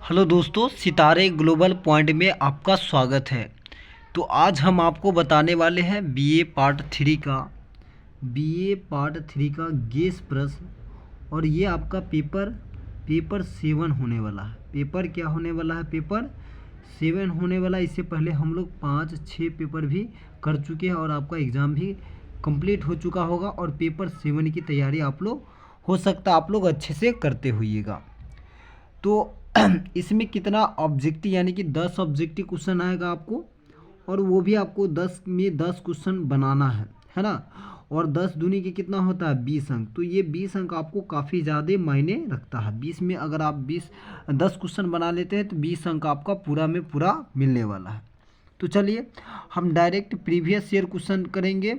Hello दोस्तों, सितारे global point में आपका स्वागत है। तो आज हम आपको बताने वाले हैं बीए पार्ट 3 का गेस प्रश्न। और ये आपका पेपर 7 होने वाला है। पेपर क्या होने वाला है? पेपर 7 होने वाला है। इससे पहले हम लोग 5-6 पेपर भी कर चुके हैं और आपका एग्ज़ाम भी कंप्लीट हो चुका होगा। और पेपर 7 की तैयारी आप लोग हो सकता है आप लोग अच्छे से करते होइएगा। तो इसमें कितना ऑब्जेक्टिव यानी कि 10 ऑब्जेक्टिव क्वेश्चन आएगा आपको। और वो भी आपको 10 में 10 क्वेश्चन बनाना है ना। और 10 दूनी के कितना होता है? 20 अंक। तो ये 20 अंक आपको काफ़ी ज़्यादा मायने रखता है। 20 में अगर आप 10 क्वेश्चन बना लेते हैं तो 20 अंक आपका पूरा में पूरा मिलने वाला है। तो चलिए हम डायरेक्ट प्रीवियस ईयर क्वेश्चन करेंगे।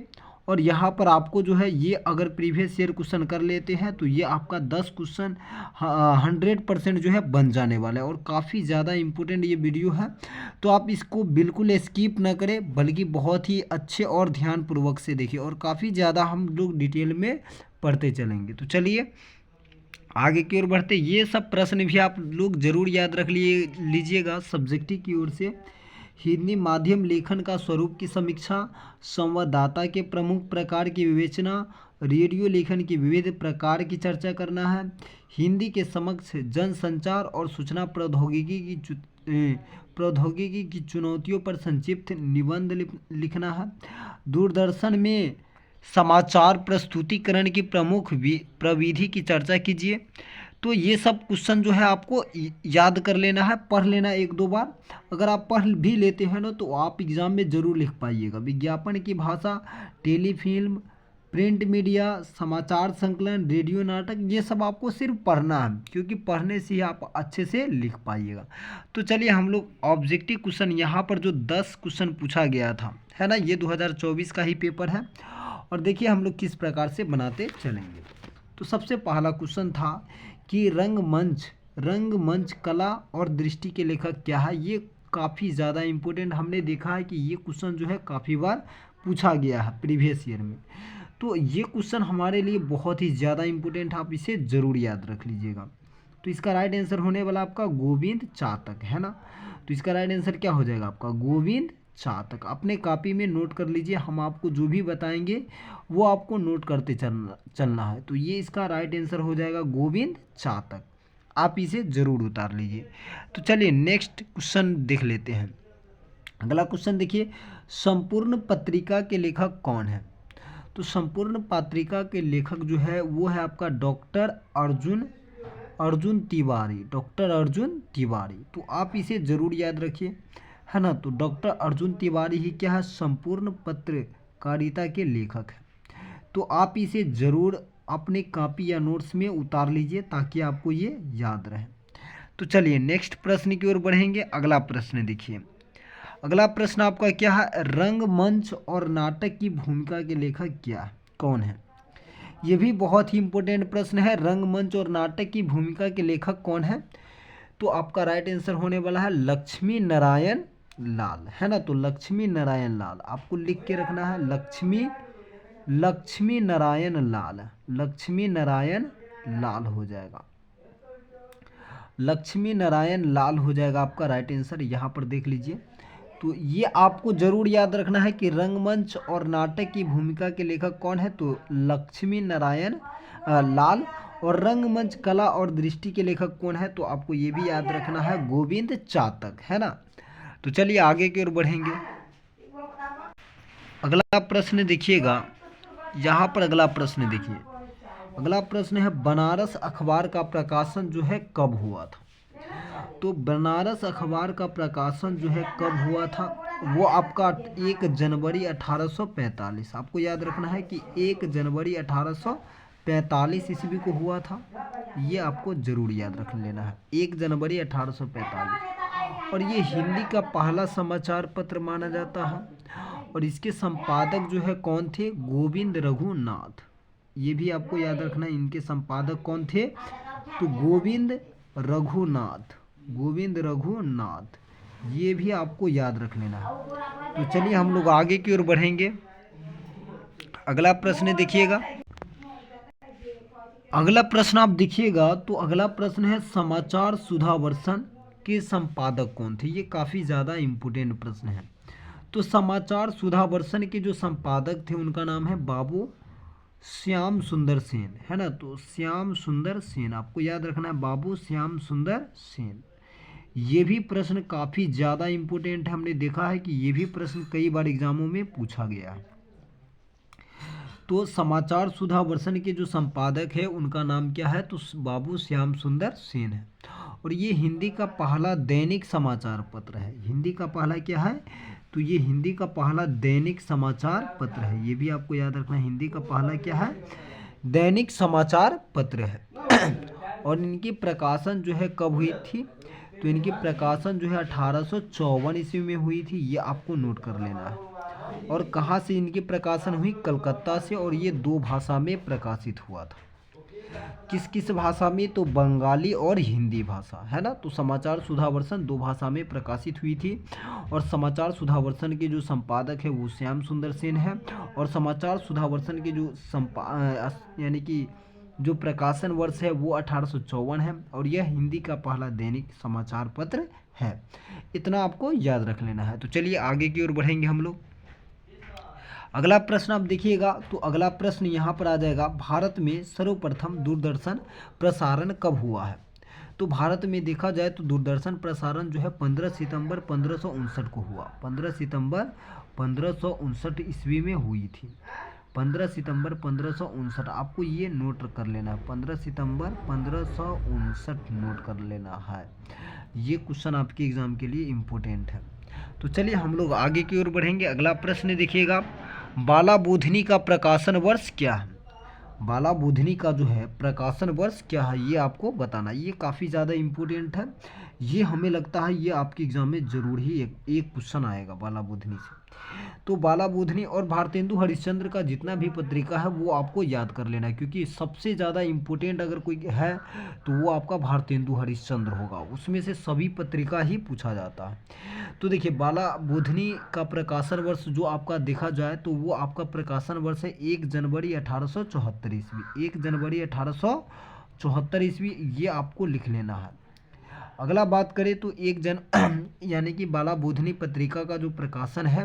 और यहाँ पर आपको जो है ये अगर प्रीवियस ईयर क्वेश्चन कर लेते हैं तो ये आपका 10 क्वेश्चन 100% जो है बन जाने वाला है। और काफ़ी ज़्यादा इम्पोर्टेंट ये वीडियो है, तो आप इसको बिल्कुल स्किप ना करें, बल्कि बहुत ही अच्छे और ध्यानपूर्वक से देखिए। और काफ़ी ज़्यादा हम लोग डिटेल में पढ़ते चलेंगे। तो चलिए आगे की ओर बढ़ते। ये सब प्रश्न भी आप लोग जरूर याद रख लीजिएगा सब्जेक्टिव की ओर से। हिंदी माध्यम लेखन का स्वरूप की समीक्षा, संवाददाता के प्रमुख प्रकार की विवेचना, रेडियो लेखन की विविध प्रकार की चर्चा करना है, हिंदी के समक्ष जनसंचार और सूचना प्रौद्योगिकी की चुनौतियों पर संक्षिप्त निबंध लिखना है, दूरदर्शन में समाचार प्रस्तुतिकरण की प्रमुख प्रविधि की चर्चा कीजिए। तो ये सब क्वेश्चन जो है आपको याद कर लेना है, पढ़ लेना एक दो बार। अगर आप पढ़ भी लेते हैं ना तो आप एग्ज़ाम में ज़रूर लिख पाइएगा। विज्ञापन की भाषा, टेलीफिल्म, प्रिंट मीडिया, समाचार संकलन, रेडियो नाटक, ये सब आपको सिर्फ पढ़ना है, क्योंकि पढ़ने से ही आप अच्छे से लिख पाइएगा। तो चलिए हम लोग ऑब्जेक्टिव क्वेश्चन यहाँ पर जो 10 क्वेश्चन पूछा गया था, है ना, ये 2024 का ही पेपर है। और देखिए हम लोग किस प्रकार से बनाते चलेंगे। तो सबसे पहला क्वेश्चन था कि रंगमंच कला और दृष्टि के लेखक क्या है। ये काफ़ी ज़्यादा इम्पोर्टेंट हमने देखा है कि ये क्वेश्चन जो है काफ़ी बार पूछा गया है प्रीवियस ईयर में। तो ये क्वेश्चन हमारे लिए बहुत ही ज़्यादा इम्पोर्टेंट है, आप इसे ज़रूर याद रख लीजिएगा। तो इसका राइट आंसर होने वाला आपका गोविंद चातक, है ना। तो इसका राइट आंसर क्या हो जाएगा आपका? गोविंद चातक। अपने कॉपी में नोट कर लीजिए, हम आपको जो भी बताएंगे वो आपको नोट करते चलना है। तो ये इसका राइट आंसर हो जाएगा गोविंद चातक। आप इसे ज़रूर उतार लीजिए। तो चलिए नेक्स्ट क्वेश्चन देख लेते हैं। अगला क्वेश्चन देखिए, संपूर्ण पत्रिका के लेखक कौन है? तो संपूर्ण पत्रिका के लेखक जो है वो है आपका डॉक्टर अर्जुन तिवारी, डॉक्टर अर्जुन तिवारी। तो आप इसे ज़रूर याद रखिए, है ना। तो डॉक्टर अर्जुन तिवारी ही क्या है? संपूर्ण पत्रकारिता के लेखक है। तो आप इसे ज़रूर अपने कॉपी या नोट्स में उतार लीजिए ताकि आपको ये याद रहे। तो चलिए नेक्स्ट प्रश्न की ओर बढ़ेंगे। अगला प्रश्न देखिए। अगला प्रश्न आपका क्या है? रंगमंच और नाटक की भूमिका के लेखक कौन है? ये भी बहुत ही इंपॉर्टेंट प्रश्न है। रंगमंच और नाटक की भूमिका के लेखक कौन है? तो आपका राइट आंसर होने वाला है लक्ष्मी नारायण लाल, है ना। तो लक्ष्मी नारायण लाल आपको लिख के रखना है। लक्ष्मी नारायण लाल हो जाएगा। लक्ष्मी नारायण लाल हो जाएगा आपका राइट आंसर। यहाँ पर देख लीजिए। तो ये आपको ज़रूर याद रखना है कि रंगमंच और नाटक की भूमिका के लेखक कौन है? तो लक्ष्मी नारायण लाल। और रंगमंच कला और दृष्टि के लेखक कौन है? तो आपको ये भी याद रखना है गोविंद चातक, है ना। तो चलिए आगे की ओर बढ़ेंगे। अगला प्रश्न देखिएगा। यहाँ पर अगला प्रश्न देखिए। अगला प्रश्न है बनारस अखबार का प्रकाशन जो है कब हुआ था? तो बनारस अखबार का प्रकाशन जो है कब हुआ था? वो आपका 1 जनवरी 1845। आपको याद रखना है कि 1 जनवरी 1845 ईस्वी को हुआ था। ये आपको ज़रूर याद रख लेना है, 1 जनवरी 1845। और ये हिंदी का पहला समाचार पत्र माना जाता है। और इसके संपादक जो है कौन थे? गोविंद रघुनाथ। ये भी आपको याद रखना है, इनके संपादक कौन थे? तो गोविंद रघुनाथ। ये भी आपको याद रख लेना है। तो चलिए हम लोग आगे की ओर बढ़ेंगे। अगला प्रश्न देखिएगा। अगला प्रश्न आप देखिएगा। तो अगला प्रश्न है समाचार सुधावर्षण के संपादक कौन थे? ये काफ़ी ज़्यादा इम्पोर्टेंट प्रश्न है। तो समाचार सुधावर्षन के जो संपादक थे उनका नाम है बाबू श्याम सुंदर सेन, है ना। तो श्याम सुंदर सेन आपको याद रखना है, बाबू श्याम सुंदर सेन। ये भी प्रश्न काफ़ी ज़्यादा इम्पोर्टेंट है, हमने देखा है कि ये भी प्रश्न कई बार एग्जामों में पूछा गया है। तो समाचार सुधावर्षन के जो संपादक है उनका नाम क्या है? तो बाबू श्याम सुंदर सेन है। और ये हिंदी का पहला दैनिक समाचार पत्र है। हिंदी का पहला क्या है? तो ये हिंदी का पहला दैनिक समाचार पत्र है। ये भी आपको याद रखना है, हिंदी का पहला क्या है? दैनिक समाचार पत्र है। और इनकी प्रकाशन जो है कब हुई थी? तो इनकी प्रकाशन जो है 1854 ईस्वी में हुई थी, ये आपको नोट कर लेना है। और कहाँ से इनकी प्रकाशन हुई? कलकत्ता से। और ये 2 भाषा में प्रकाशित हुआ था। किस किस भाषा में? तो बंगाली और हिंदी भाषा, है ना। तो समाचार सुधावर्षन 2 भाषा में प्रकाशित हुई थी। और समाचार सुधावर्षन के जो संपादक है वो श्याम सुंदर सेन है। और समाचार सुधावर्षन के जो यानी कि जो प्रकाशन वर्ष है वो 1854 है। और यह हिंदी का पहला दैनिक समाचार पत्र है। इतना आपको याद रख लेना है। तो चलिए आगे की ओर बढ़ेंगे हम लोग। अगला प्रश्न आप देखिएगा। तो अगला प्रश्न यहाँ पर आ जाएगा, भारत में सर्वप्रथम दूरदर्शन प्रसारण कब हुआ है? तो भारत में देखा जाए तो दूरदर्शन प्रसारण जो है 15 सितंबर 1559 को हुआ। 15 सितंबर 1559 ईस्वी में हुई थी। 15 सितंबर 1559 आपको ये नोट कर लेना है। 15 सितंबर 1559 नोट कर लेना है। ये क्वेश्चन आपके एग्जाम के लिए इम्पोर्टेंट है। तो चलिए हम लोग आगे की ओर बढ़ेंगे। अगला प्रश्न देखिएगा, बाला बोधिनी का प्रकाशन वर्ष क्या है? बाला बोधिनी का जो है प्रकाशन वर्ष क्या है ये आपको बताना। ये काफ़ी ज़्यादा इम्पोर्टेंट है। ये हमें लगता है ये आपके एग्जाम में जरूर ही एक क्वेश्चन आएगा बाला बोधिनी से। तो बाला बोधिनी और भारतेंदु हरिश्चंद्र का जितना भी पत्रिका है वो आपको याद कर लेना है, क्योंकि सबसे ज़्यादा इम्पोर्टेंट अगर कोई है तो वो आपका भारतेंदु हरिश्चंद्र होगा। उसमें से सभी पत्रिका ही पूछा जाता है। तो देखिए बाला बोधिनी का प्रकाशन वर्ष जो आपका देखा जाए तो वो आपका प्रकाशन वर्ष है 1 जनवरी 1874 ईस्वी। 1 जनवरी 1874 ईस्वी, ये आपको लिख लेना है। अगला बात करें तो यानी कि बाला बोधिनी पत्रिका का जो प्रकाशन है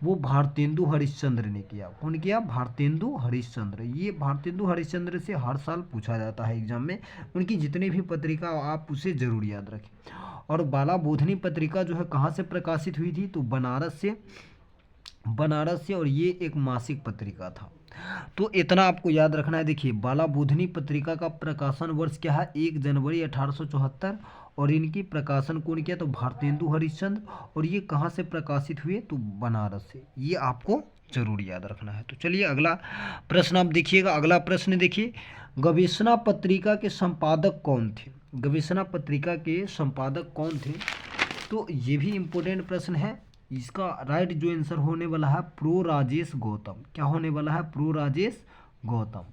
वो भारतेंदु हरिश्चंद्र ने किया। कौन किया? भारतेंदु हरिश्चंद्र। ये भारतेंदु हरिश्चंद्र से हर साल पूछा जाता है एग्जाम में। उनकी जितनी भी पत्रिका आप उसे जरूर याद रखें। और बाला बोधिनी पत्रिका जो है कहाँ से प्रकाशित हुई थी? तो बनारस से। और ये एक मासिक पत्रिका था। तो इतना आपको याद रखना है। देखिए बाला बोधिनी पत्रिका का प्रकाशन वर्ष क्या है? 1 जनवरी 1874। और इनकी प्रकाशन कौन किया? तो भारतेंदु हरिश्चंद्र। और ये कहाँ से प्रकाशित हुए? तो बनारस से। ये आपको जरूर याद रखना है। तो चलिए अगला प्रश्न आप देखिएगा। अगला प्रश्न देखिए, गवेषणा पत्रिका के संपादक कौन थे? गवेषणा पत्रिका के संपादक कौन थे? तो ये भी इम्पोर्टेंट प्रश्न है। इसका राइट जो आंसर होने वाला है प्रो राजेश गौतम। क्या होने वाला है? प्रो राजेश गौतम।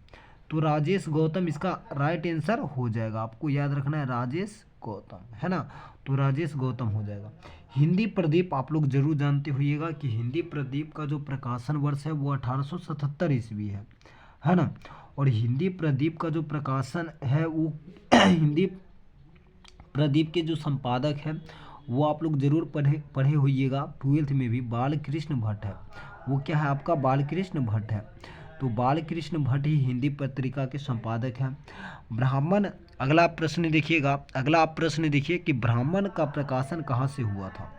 तो राजेश गौतम इसका राइट आंसर हो जाएगा। आपको याद रखना है राजेश गौतम, है ना। तो राजेश गौतम हो जाएगा। हिंदी प्रदीप आप लोग जरूर जानते होइएगा कि हिंदी प्रदीप का जो प्रकाशन वर्ष है वो 1877 ईस्वी है ना। और हिंदी प्रदीप का जो प्रकाशन है वो हिंदी प्रदीप के जो संपादक है वो आप लोग जरूर पढ़े होइएगा। 12th में भी बालकृष्ण भट्ट है। वो क्या है आपका? बालकृष्ण भट्ट है। तो बालकृष्ण भट्ट ही हिंदी पत्रिका के संपादक हैं। ब्राह्मण, अगला प्रश्न देखिएगा। अगला आप प्रश्न देखिए कि ब्राह्मण का प्रकाशन कहाँ से हुआ था?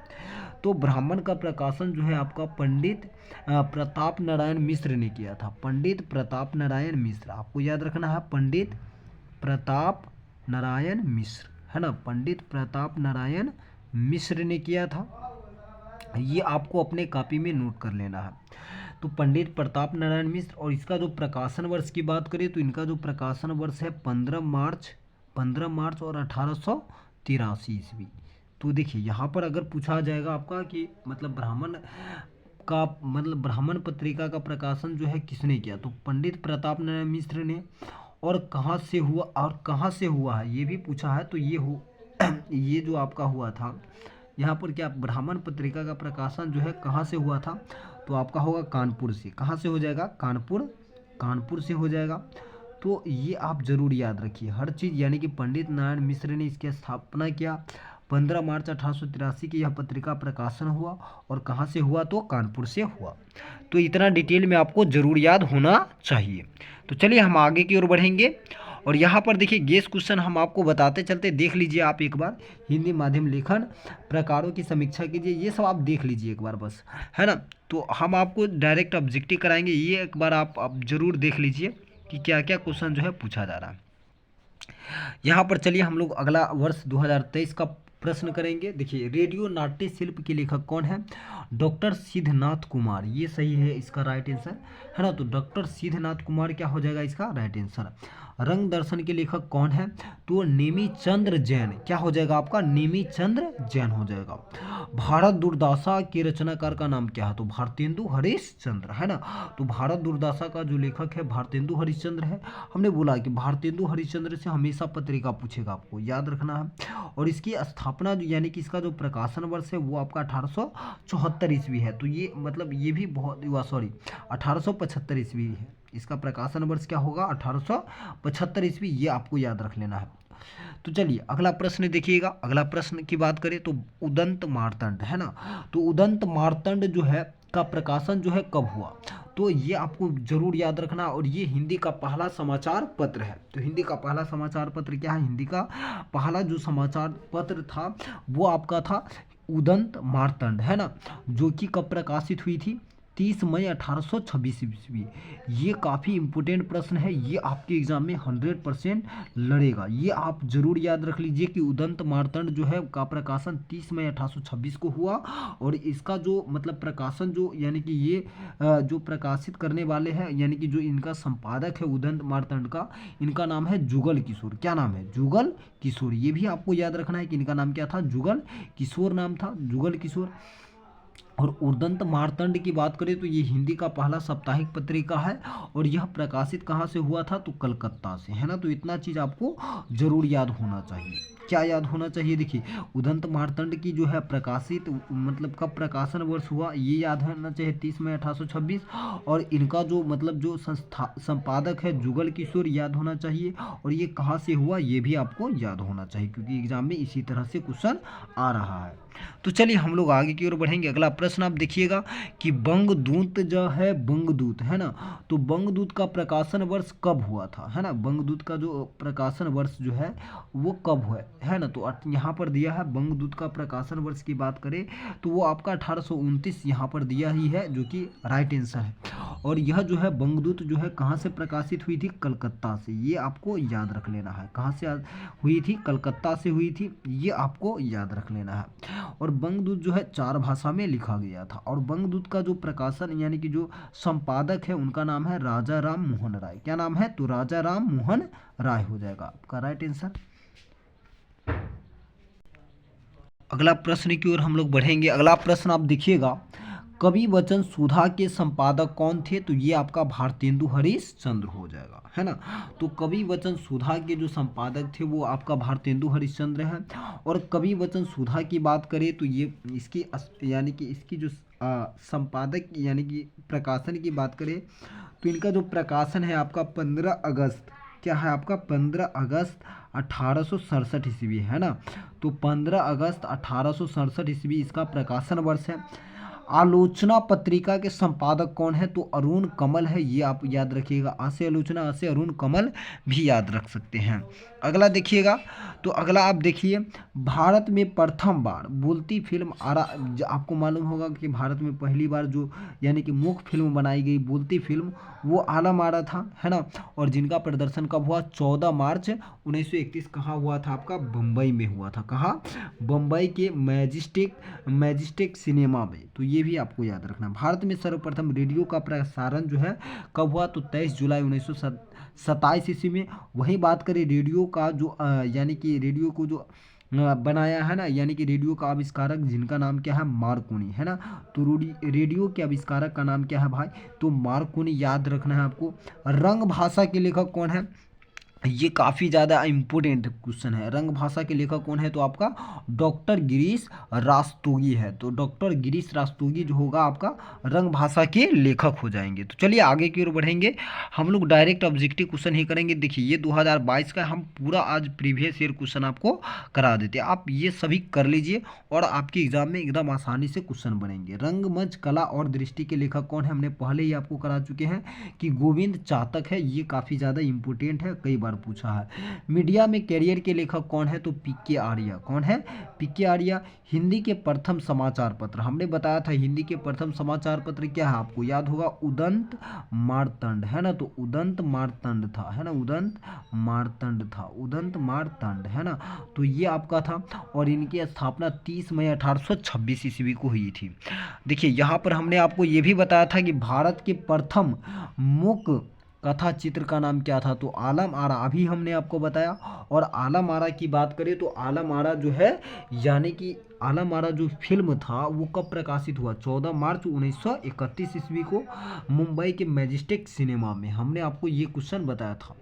तो ब्राह्मण का प्रकाशन जो है आपका पंडित प्रताप नारायण मिश्र ने किया था। पंडित प्रताप नारायण मिश्र, आपको याद रखना है पंडित प्रताप नारायण मिश्र, है ना। पंडित प्रताप नारायण मिश्र ने किया था। ये आपको अपने कॉपी में नोट कर लेना है। तो पंडित प्रताप नारायण मिश्र। और इसका जो प्रकाशन वर्ष की बात करें तो इनका जो प्रकाशन वर्ष है 15 मार्च और 1883 ईस्वी। तो देखिए यहाँ पर अगर पूछा जाएगा आपका कि मतलब ब्राह्मण पत्रिका का प्रकाशन जो है किसने किया? तो पंडित प्रताप नारायण मिश्र ने। और कहाँ से हुआ है ये भी पूछा है। तो ये जो आपका हुआ था यहाँ पर क्या ब्राह्मण पत्रिका का प्रकाशन जो है कहाँ से हुआ था? तो आपका होगा कानपुर से। कहाँ से हो जाएगा? कानपुर से हो जाएगा। तो ये आप जरूर याद रखिए हर चीज़। यानी कि पंडित नारायण मिश्र ने इसकी स्थापना किया। 15 मार्च 1883 की यह पत्रिका प्रकाशन हुआ और कहाँ से हुआ, तो कानपुर से हुआ। तो इतना डिटेल में आपको जरूर याद होना चाहिए। तो चलिए हम आगे की ओर बढ़ेंगे और यहाँ पर देखिए गेस क्वेश्चन हम आपको बताते चलते, देख लीजिए आप एक बार। हिंदी माध्यम लेखन प्रकारों की समीक्षा कीजिए, ये सब आप देख लीजिए एक बार बस, है ना। तो हम आपको डायरेक्ट ऑब्जेक्टिव कराएंगे, ये एक बार आप जरूर देख लीजिए कि क्या क्या क्वेश्चन जो है पूछा जा रहा है। यहाँ पर चलिए हम लोग अगला वर्ष 2023 का प्रश्न करेंगे। देखिए रेडियो नाट्य शिल्प के लेखक कौन है, डॉक्टर सिद्धनाथ कुमार, ये सही है इसका राइट आंसर, है ना। तो डॉक्टर सिद्धनाथ कुमार क्या हो जाएगा इसका राइट आंसर। रंग दर्शन के लेखक कौन है, तो नेमी चंद्र जैन, क्या हो जाएगा आपका, नेमी चंद्र जैन हो जाएगा। भारत दुर्दशा के रचनाकार का नाम क्या है, तो भारतेंदु हरिश्चंद्र, है ना। तो भारत दुर्दशा का जो लेखक है भारतेंदु हरिश्चंद्र है। हमने बोला कि भारतेंदु हरिश्चंद्र से हमेशा पत्रिका पूछेगा, आपको याद रखना है। और इसकी स्थापना यानी कि इसका जो प्रकाशन वर्ष है वो आपका 1874 ईस्वी है। तो ये मतलब ये भी बहुत, सॉरी 1875 ईस्वी है, इसका प्रकाशन वर्ष क्या होगा 1875 ईस्वी, ये आपको याद रख लेना है। तो चलिए अगला प्रश्न देखिएगा। अगला प्रश्न की बात करें तो उदंत मार्तंड, है ना। तो उदंत मार्तंड जो है का प्रकाशन जो है कब हुआ, तो ये आपको जरूर याद रखना। और ये हिंदी का पहला समाचार पत्र है। तो हिंदी का पहला समाचार पत्र क्या है, हिंदी का पहला जो समाचार पत्र था वो आपका था उदंत मार्तंड, है ना, जो कि कब प्रकाशित हुई थी, 30 मई 1826 ईस्वी। ये काफ़ी इंपॉर्टेंट प्रश्न है, ये आपके एग्जाम में 100% लड़ेगा। ये आप जरूर याद रख लीजिए कि उदंत मार्तंड जो है का प्रकाशन 30 मई 1826 को हुआ। और इसका जो मतलब प्रकाशन जो यानी कि ये जो प्रकाशित करने वाले हैं यानी कि जो इनका संपादक है उदंत मार्तंड का, इनका नाम है जुगल किशोर। क्या नाम है, जुगल किशोर। ये भी आपको याद रखना है कि इनका नाम क्या था, जुगल किशोर नाम था, जुगल किशोर। और उदंत मार्तंड की बात करें तो ये हिंदी का पहला साप्ताहिक पत्रिका है और यह प्रकाशित कहाँ से हुआ था, तो कलकत्ता से, है ना। तो इतना चीज़ आपको जरूर याद होना चाहिए। क्या याद होना चाहिए, देखिए उदंत मार्तंड की जो है प्रकाशित मतलब कब प्रकाशन वर्ष हुआ ये याद होना चाहिए, 30 मई 1826। और इनका जो मतलब जो संस्था संपादक है जुगल किशोर, याद होना चाहिए। और ये कहाँ से हुआ ये भी आपको याद होना चाहिए, क्योंकि एग्जाम में इसी तरह से क्वेश्चन आ रहा है। तो चलिए हम लोग आगे की ओर बढ़ेंगे। अगला प्रश्न आप देखिएगा कि बंगदूत जो है, बंगदूत, है ना। तो बंगदूत का प्रकाशन वर्ष कब हुआ था, है ना। बंगदूत का जो प्रकाशन वर्ष जो है वो कब हुआ है ना। तो यहाँ पर दिया है बंगदूत का प्रकाशन वर्ष की बात करें तो वो आपका 1829 यहाँ पर दिया ही है, जो कि राइट आंसर है। और यह जो है बंगदूत जो है कहाँ से प्रकाशित हुई थी, कलकत्ता से। ये आपको याद रख लेना है, कहाँ से हुई थी, कलकत्ता से हुई थी, ये आपको याद रख लेना है। और बंगदूत जो है 4 भाषा में लिखा गया था। और बंगदूत का जो प्रकाशन यानी कि जो संपादक है उनका नाम है राजा राम मोहन राय। क्या नाम है, तो राजा राम मोहन राय हो जाएगा आपका राइट आंसर। अगला प्रश्न की ओर हम लोग बढ़ेंगे। अगला प्रश्न आप देखिएगा, कवि वचन सुधा के संपादक कौन थे, तो ये आपका भारतेंदु हरिश्चंद्र हो जाएगा, है ना। तो कवि वचन सुधा के जो संपादक थे वो आपका भारतेंदु हरिश्चंद्र है। और कवि वचन सुधा की बात करें तो ये इसकी यानी कि इसकी जो संपादक यानी कि प्रकाशन की बात करें तो इनका जो प्रकाशन है आपका 15 अगस्त, क्या है आपका 15 अगस्त 1867 ईस्वी, है ना। तो 15 अगस्त 1867 ईस्वी इसका प्रकाशन वर्ष है। आलोचना पत्रिका के संपादक कौन है, तो अरुण कमल है, ये आप याद रखिएगा। आ से आलोचना, आ से अरुण कमल भी याद रख सकते हैं। अगला देखिएगा, तो अगला आप देखिए, भारत में प्रथम बार बोलती फिल्म आपको मालूम होगा कि भारत में पहली बार जो यानी कि मुख्य फिल्म बनाई गई बोलती फिल्म वो आलम आरा था, है ना। और जिनका प्रदर्शन कब हुआ, 14 मार्च 1931 कहाँ हुआ था, आपका बम्बई में हुआ था। कहाँ, बम्बई के मैजिस्टिक सिनेमा में। तो ये भी आपको याद रखना। भारत में सर्वप्रथम रेडियो का प्रसारण जो है कब हुआ, तो 23 जुलाई 1927 ईस्वी में। वहीं बात करें रेडियो का जो यानी कि रेडियो को जो बनाया है ना, यानी कि रेडियो का आविष्कारक जिनका नाम क्या है, मार्कोनी, है ना। तो रेडियो के आविष्कारक का नाम क्या है भाई, तो मार्कोनी याद रखना है आपको। रंग भाषा के लेखक कौन है, ये काफ़ी ज़्यादा इम्पोर्टेंट क्वेश्चन है। रंग भाषा के लेखक कौन है? तो आपका डॉक्टर गिरीश रास्तोगी है। तो डॉक्टर गिरीश रास्तोगी जो होगा आपका रंग भाषा के लेखक हो जाएंगे। तो चलिए आगे की ओर बढ़ेंगे, हम लोग डायरेक्ट ऑब्जेक्टिव क्वेश्चन ही करेंगे। देखिए ये 2022 का हम पूरा आज प्रीवियस ईयर क्वेश्चन आपको करा देते हैं, आप ये सभी कर लीजिए और आपके एग्जाम में एकदम आसानी से क्वेश्चन बनेंगे। रंगमंच कला और दृष्टि के लेखक कौन है? हमने पहले ही आपको करा चुके हैं कि गोविंद चातक है। ये काफ़ी ज़्यादा इंपॉर्टेंट है, कई बार पूछा है। मीडिया में कैरियर के लेखक कौन है? तो पीके आर्या। कौन है? पीके आर्या। हिंदी के प्रथम समाचार पत्र, हमने बताया था हिंदी के प्रथम समाचार पत्र क्या है, आपको याद होगा, उदंत मार्तंड, है ना। तो उदंत मार्तंड था, है ना, उदंत मार्तंड था, उदंत मार्तंड, है ना। तो ये आपका था और इनकी स्थापना 30 मई 1826 ईस्वी को हुई थी। देखिए यहाँ पर हमने आपको ये भी बताया था कि भारत के प्रथम मूक कथा चित्र का नाम क्या था? तो आलम आरा, अभी हमने आपको बताया। और आलम आरा की बात करें तो आलम आरा जो है, यानी कि आलम आरा जो फिल्म था वो कब प्रकाशित हुआ? 14 मार्च 1931 ईस्वी को मुंबई के मैजेस्टिक सिनेमा में। हमने आपको ये क्वेश्चन बताया था।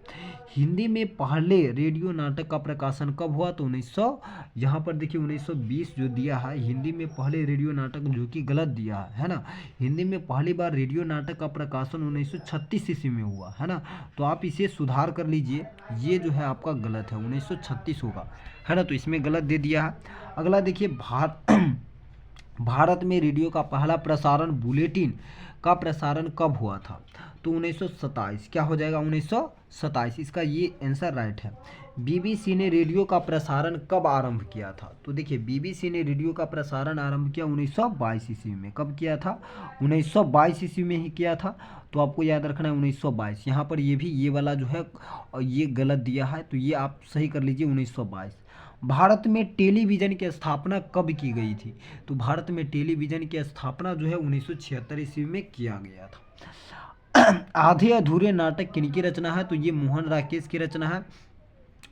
हिंदी में पहले रेडियो नाटक का प्रकाशन कब हुआ? तो 1900, यहाँ पर देखिए 1920 जो दिया है, हिंदी में पहले रेडियो नाटक, जो कि गलत दिया है ना। हिंदी में पहली बार रेडियो नाटक का प्रकाशन 1936 ईस्वी में हुआ, है ना। तो आप इसे सुधार कर लीजिए, ये जो है आपका गलत है, 1936 होगा, है ना। तो इसमें गलत दे दिया है। अगला देखिए, भारत में रेडियो का पहला प्रसारण, बुलेटिन का प्रसारण कब हुआ था? तो 1927, क्या हो जाएगा? 1927, इसका ये आंसर राइट है। बीबीसी ने रेडियो का प्रसारण कब आरंभ किया था? तो देखिए बीबीसी ने रेडियो का प्रसारण आरंभ किया 1922 ईस्वी में। कब किया था? 1922 ईस्वी में ही किया था। तो आपको याद रखना है 1922। यहाँ पर ये भी, ये वाला जो है ये गलत दिया है, तो ये आप सही कर लीजिए 1922। भारत में टेलीविज़न की स्थापना कब की गई थी? तो भारत में टेलीविज़न की स्थापना जो है 1976 ईस्वी में किया गया था। आधे अधूरे नाटक किनकी रचना है? तो ये मोहन राकेश की रचना है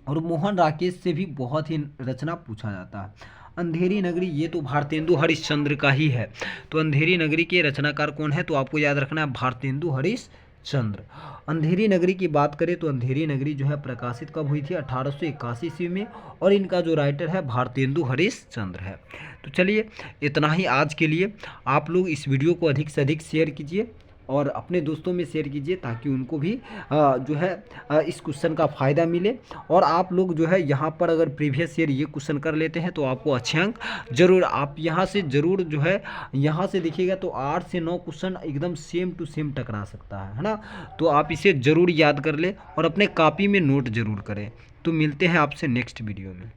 और मोहन राकेश से भी बहुत ही रचना पूछा जाता है। अंधेरी नगरी, ये तो भारतेंदु हरिश्चंद्र का ही है। तो अंधेरी नगरी के रचनाकार कौन है? तो आपको याद रखना है भारतेंदु हरिश्चंद्र। अंधेरी नगरी की बात करें तो अंधेरी नगरी जो है प्रकाशित कब हुई थी? 1881 ईस्वी में, और इनका जो राइटर है भारतेंदु हरिश्चंद्र है। तो चलिए इतना ही आज के लिए। आप लोग इस वीडियो को अधिक से अधिक शेयर कीजिए और अपने दोस्तों में शेयर कीजिए ताकि उनको भी जो है इस क्वेश्चन का फ़ायदा मिले। और आप लोग जो है यहाँ पर अगर प्रीवियस ईयर ये क्वेश्चन कर लेते हैं तो आपको अच्छे अंक जरूर, आप यहाँ से ज़रूर जो है, यहाँ से देखिएगा तो 8 से 9 क्वेश्चन एकदम सेम टू सेम टकरा सकता है ना। तो आप इसे ज़रूर याद कर ले और अपने कॉपी में नोट ज़रूर करें। तो मिलते हैं आपसे नेक्स्ट वीडियो में।